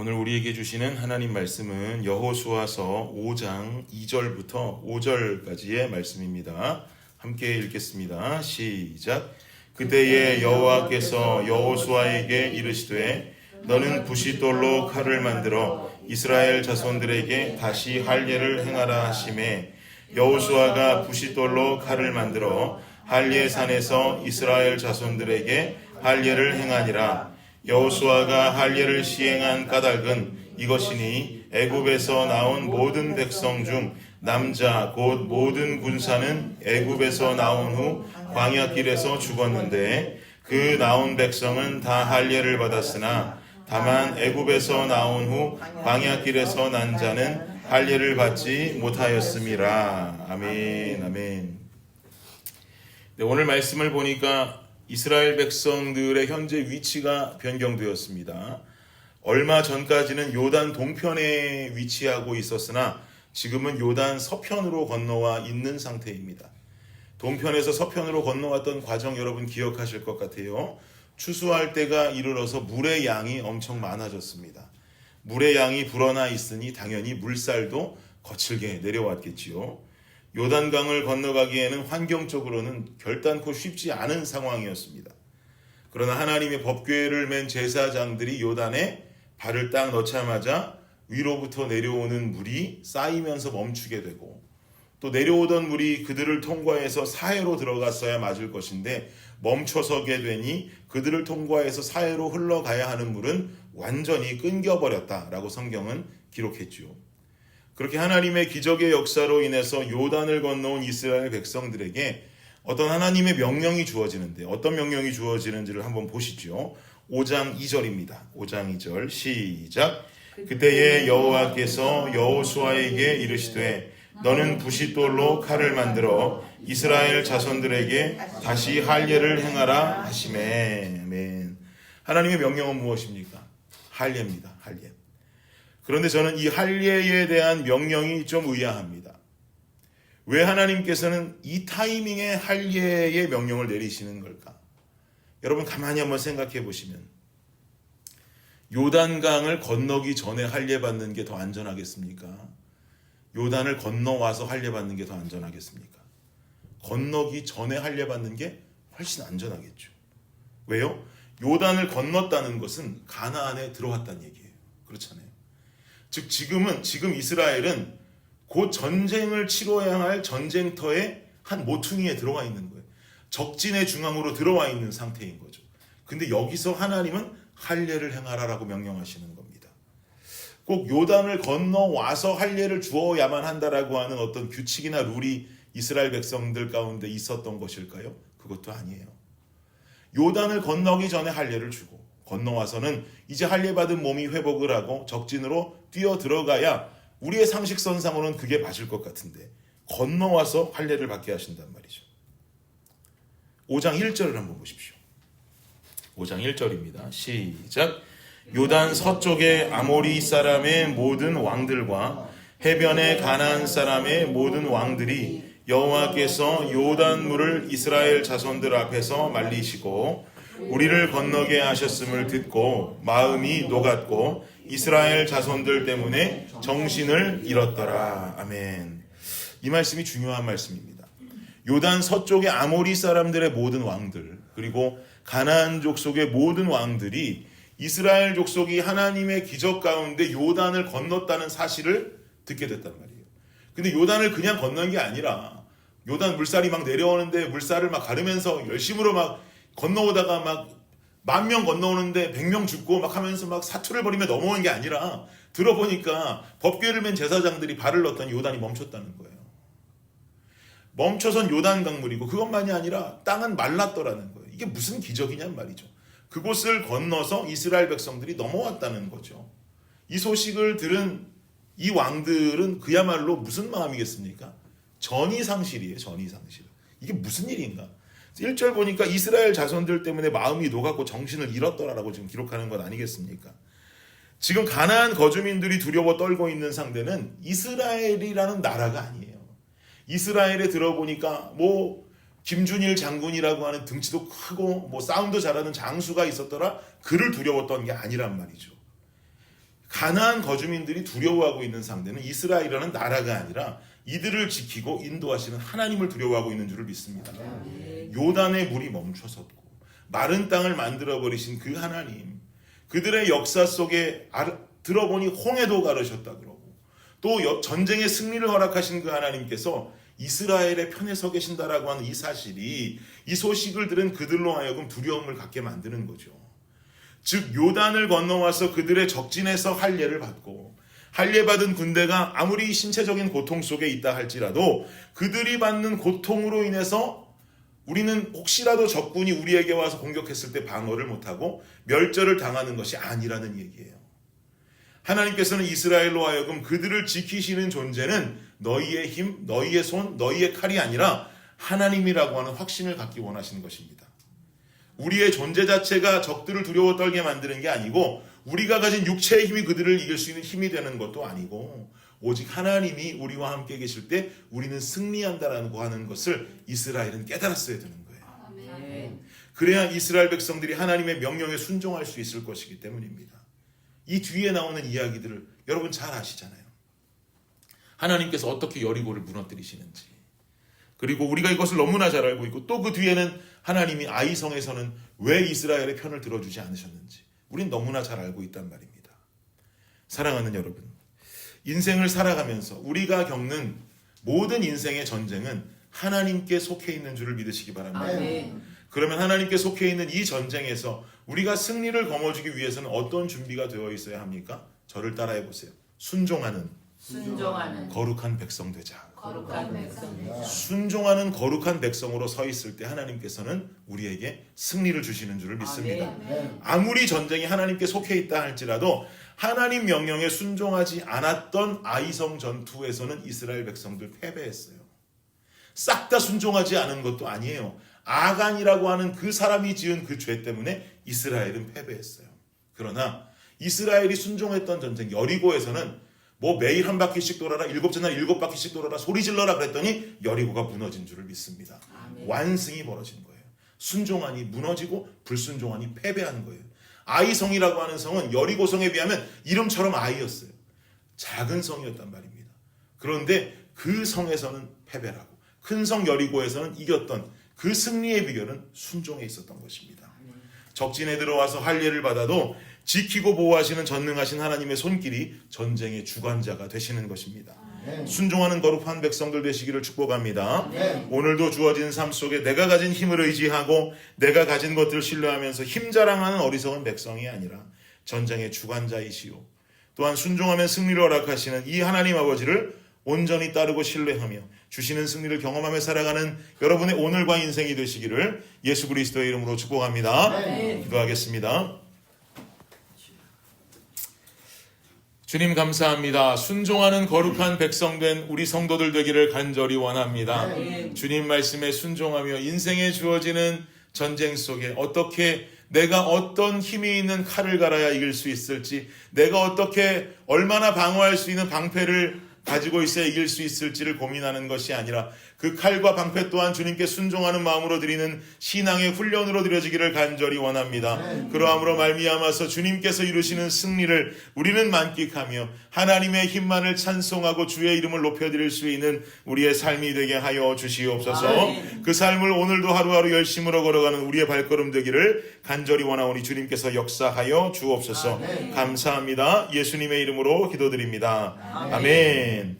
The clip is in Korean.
오늘 우리에게 주시는 하나님 말씀은 여호수아서 5장 2절부터 5절까지의 말씀입니다. 함께 읽겠습니다. 시작. 그때에 여호와께서 여호수아에게 이르시되 너는 부싯돌로 칼을 만들어 이스라엘 자손들에게 다시 할례를 행하라 하시매 여호수아가 부싯돌로 칼을 만들어 할례산에서 이스라엘 자손들에게 할례를 행하니라. 여호수아가 할례를 시행한 까닭은 이것이니 애굽에서 나온 모든 백성 중 남자 곧 모든 군사는 애굽에서 나온 후 광야길에서 죽었는데 그 나온 백성은 다 할례를 받았으나 다만 애굽에서 나온 후 광야길에서 난 자는 할례를 받지 못하였음이라. 아멘. 아멘. 네, 오늘 말씀을 보니까 이스라엘 백성들의 현재 위치가 변경되었습니다. 얼마 전까지는 요단 동편에 위치하고 있었으나 지금은 요단 서편으로 건너와 있는 상태입니다. 동편에서 서편으로 건너왔던 과정 여러분 기억하실 것 같아요. 추수할 때가 이르러서 물의 양이 엄청 많아졌습니다. 물의 양이 불어나 있으니 당연히 물살도 거칠게 내려왔겠지요. 요단강을 건너가기에는 환경적으로는 결단코 쉽지 않은 상황이었습니다. 그러나 하나님의 법궤를 맨 제사장들이 요단에 발을 딱 넣자마자 위로부터 내려오는 물이 쌓이면서 멈추게 되고 또 내려오던 물이 그들을 통과해서 사해로 들어갔어야 맞을 것인데 멈춰서게 되니 그들을 통과해서 사해로 흘러가야 하는 물은 완전히 끊겨버렸다라고 성경은 기록했지요. 그렇게 하나님의 기적의 역사로 인해서 요단을 건너온 이스라엘 백성들에게 어떤 하나님의 명령이 주어지는데 어떤 명령이 주어지는지를 한번 보시죠. 5장 2절입니다. 5장 2절 시작. 그때에 여호와께서 여호수아에게 이르시되 너는 부싯돌로 칼을 만들어 이스라엘 자손들에게 다시 할례를 행하라 하시매. 아멘. 하나님의 명령은 무엇입니까? 할례입니다. 할례. 그런데 저는 이 할례에 대한 명령이 좀 의아합니다. 왜 하나님께서는 이 타이밍에 할례의 명령을 내리시는 걸까? 여러분 가만히 한번 생각해 보시면 요단강을 건너기 전에 할례 받는 게 더 안전하겠습니까? 요단을 건너와서 할례 받는 게 더 안전하겠습니까? 건너기 전에 할례 받는 게 훨씬 안전하겠죠. 왜요? 요단을 건넜다는 것은 가나안에 들어왔다는 얘기예요. 그렇잖아요. 즉 지금 이스라엘은 곧 전쟁을 치러야 할 전쟁터의 한 모퉁이에 들어와 있는 거예요. 적진의 중앙으로 들어와 있는 상태인 거죠. 근데 여기서 하나님은 할례를 행하라라고 명령하시는 겁니다. 꼭 요단을 건너와서 할례를 주어야만 한다라고 하는 어떤 규칙이나 룰이 이스라엘 백성들 가운데 있었던 것일까요? 그것도 아니에요. 요단을 건너기 전에 할례를 주고 건너와서는 이제 할례 받은 몸이 회복을 하고 적진으로 뛰어 들어가야 우리의 상식선상으로는 그게 맞을 것 같은데 건너와서 할례를 받게 하신단 말이죠. 5장 1절을 한번 보십시오. 5장 1절입니다. 시작. 요단 서쪽의 아모리 사람의 모든 왕들과 해변의 가나안 사람의 모든 왕들이 여호와께서 요단물을 이스라엘 자손들 앞에서 말리시고 우리를 건너게 하셨음을 듣고 마음이 녹았고 이스라엘 자손들 때문에 정신을 잃었더라. 아멘. 이 말씀이 중요한 말씀입니다. 요단 서쪽의 아모리 사람들의 모든 왕들 그리고 가나안 족속의 모든 왕들이 이스라엘 족속이 하나님의 기적 가운데 요단을 건넜다는 사실을 듣게 됐단 말이에요. 근데 요단을 그냥 건넌 게 아니라 요단 물살이 막 내려오는데 물살을 막 가르면서 열심으로 막 건너오다가 막 10,000명 건너오는데 100명 죽고 막 하면서 막 사투를 벌이며 넘어오는 게 아니라 들어보니까 법궤를 맨 제사장들이 발을 넣었더니 요단이 멈췄다는 거예요. 멈춰선 요단 강물이고 그것만이 아니라 땅은 말랐더라는 거예요. 이게 무슨 기적이냔 말이죠. 그곳을 건너서 이스라엘 백성들이 넘어왔다는 거죠. 이 소식을 들은 이 왕들은 그야말로 무슨 마음이겠습니까? 전이상실이에요. 전이상실. 이게 무슨 일인가? 1절 보니까 이스라엘 자손들 때문에 마음이 녹았고 정신을 잃었더라라고 지금 기록하는 것 아니겠습니까? 지금 가나안 거주민들이 두려워 떨고 있는 상대는 이스라엘이라는 나라가 아니에요. 이스라엘에 들어보니까 김준일 장군이라고 하는 등치도 크고 싸움도 잘하는 장수가 있었더라. 그를 두려웠던 게 아니란 말이죠. 가나안 거주민들이 두려워하고 있는 상대는 이스라엘이라는 나라가 아니라 이들을 지키고 인도하시는 하나님을 두려워하고 있는 줄을 믿습니다. 요단의 물이 멈춰섰고 마른 땅을 만들어버리신 그 하나님, 그들의 역사 속에 들어보니 홍해도 가르셨다 그러고 또 전쟁의 승리를 허락하신 그 하나님께서 이스라엘의 편에 서 계신다라고 하는 이 사실이, 이 소식을 들은 그들로 하여금 두려움을 갖게 만드는 거죠. 즉 요단을 건너와서 그들의 적진에서 할례를 받고 할례받은 군대가 아무리 신체적인 고통 속에 있다 할지라도 그들이 받는 고통으로 인해서 우리는 혹시라도 적군이 우리에게 와서 공격했을 때 방어를 못하고 멸절을 당하는 것이 아니라는 얘기예요. 하나님께서는 이스라엘로 하여금 그들을 지키시는 존재는 너희의 힘, 너희의 손, 너희의 칼이 아니라 하나님이라고 하는 확신을 갖기 원하시는 것입니다. 우리의 존재 자체가 적들을 두려워 떨게 만드는 게 아니고 우리가 가진 육체의 힘이 그들을 이길 수 있는 힘이 되는 것도 아니고 오직 하나님이 우리와 함께 계실 때 우리는 승리한다라고 하는 것을 이스라엘은 깨달았어야 되는 거예요. 아멘. 그래야 이스라엘 백성들이 하나님의 명령에 순종할 수 있을 것이기 때문입니다. 이 뒤에 나오는 이야기들을 여러분 잘 아시잖아요. 하나님께서 어떻게 여리고를 무너뜨리시는지, 그리고 우리가 이것을 너무나 잘 알고 있고 또 그 뒤에는 하나님이 아이성에서는 왜 이스라엘의 편을 들어주지 않으셨는지 우린 너무나 잘 알고 있단 말입니다. 사랑하는 여러분, 인생을 살아가면서 우리가 겪는 모든 인생의 전쟁은 하나님께 속해 있는 줄을 믿으시기 바랍니다. 아멘. 그러면 하나님께 속해 있는 이 전쟁에서 우리가 승리를 거머쥐기 위해서는 어떤 준비가 되어 있어야 합니까? 저를 따라해 보세요. 순종하는 거룩한 백성 되자. 거룩한 백성. 순종하는 거룩한 백성으로 서 있을 때 하나님께서는 우리에게 승리를 주시는 줄을 믿습니다. 아멘. 아무리 전쟁이 하나님께 속해 있다 할지라도 하나님 명령에 순종하지 않았던 아이성 전투에서는 이스라엘 백성들 패배했어요. 싹 다 순종하지 않은 것도 아니에요. 아간이라고 하는 그 사람이 지은 그 죄 때문에 이스라엘은 패배했어요. 그러나 이스라엘이 순종했던 전쟁 여리고에서는 매일 한 바퀴씩 돌아라, 7째 날 7바퀴씩 돌아라, 소리 질러라 그랬더니 여리고가 무너진 줄을 믿습니다. 아멘. 완승이 벌어진 거예요. 순종하니 무너지고 불순종하니 패배하는 거예요. 아이성이라고 하는 성은 여리고성에 비하면 이름처럼 아이였어요. 작은 성이었단 말입니다. 그런데 그 성에서는 패배를 하고 큰 성 여리고에서는 이겼던 그 승리의 비결은 순종에 있었던 것입니다. 적진에 들어와서 할례를 받아도 지키고 보호하시는 전능하신 하나님의 손길이 전쟁의 주관자가 되시는 것입니다. 순종하는 거룩한 백성들 되시기를 축복합니다. 오늘도 주어진 삶 속에 내가 가진 힘을 의지하고 내가 가진 것들을 신뢰하면서 힘 자랑하는 어리석은 백성이 아니라 전쟁의 주관자이시오, 또한 순종하면 승리를 허락하시는 이 하나님 아버지를 온전히 따르고 신뢰하며 주시는 승리를 경험하며 살아가는 여러분의 오늘과 인생이 되시기를 예수 그리스도의 이름으로 축복합니다. 기도하겠습니다. 주님 감사합니다. 순종하는 거룩한 백성된 우리 성도들 되기를 간절히 원합니다. 주님 말씀에 순종하며 인생에 주어지는 전쟁 속에 어떻게 내가 어떤 힘이 있는 칼을 갈아야 이길 수 있을지, 내가 어떻게 얼마나 방어할 수 있는 방패를 가지고 있어야 이길 수 있을지를 고민하는 것이 아니라 그 칼과 방패 또한 주님께 순종하는 마음으로 드리는 신앙의 훈련으로 드려지기를 간절히 원합니다. 그러함으로 말미암아서 주님께서 이루시는 승리를 우리는 만끽하며 하나님의 힘만을 찬송하고 주의 이름을 높여드릴 수 있는 우리의 삶이 되게 하여 주시옵소서. 그 삶을 오늘도 하루하루 열심으로 걸어가는 우리의 발걸음 되기를 간절히 원하오니 주님께서 역사하여 주옵소서. 감사합니다. 예수님의 이름으로 기도드립니다. 아멘.